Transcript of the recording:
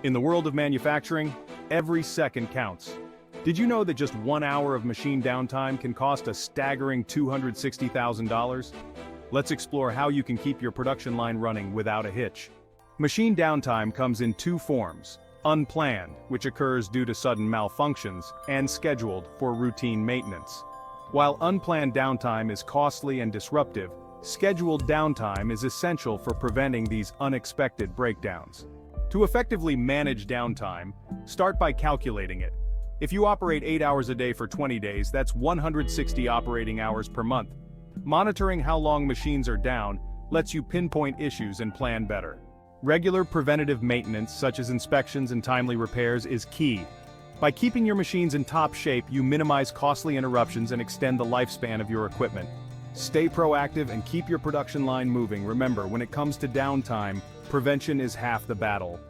In the world of manufacturing, every second counts. Did you know that just 1 hour of machine downtime can cost a staggering $260,000? Let's explore how you can keep your production line running without a hitch. Machine downtime comes in two forms: unplanned, which occurs due to sudden malfunctions, and scheduled for routine maintenance. While unplanned downtime is costly and disruptive, scheduled downtime is essential for preventing these unexpected breakdowns. To effectively manage downtime, start by calculating it. If you operate 8 hours a day for 20 days, that's 160 operating hours per month. Monitoring how long machines are down lets you pinpoint issues and plan better. Regular preventative maintenance, such as inspections and timely repairs, is key. By keeping your machines in top shape, you minimize costly interruptions and extend the lifespan of your equipment. Stay proactive and keep your production line moving. Remember, when it comes to downtime, prevention is half the battle.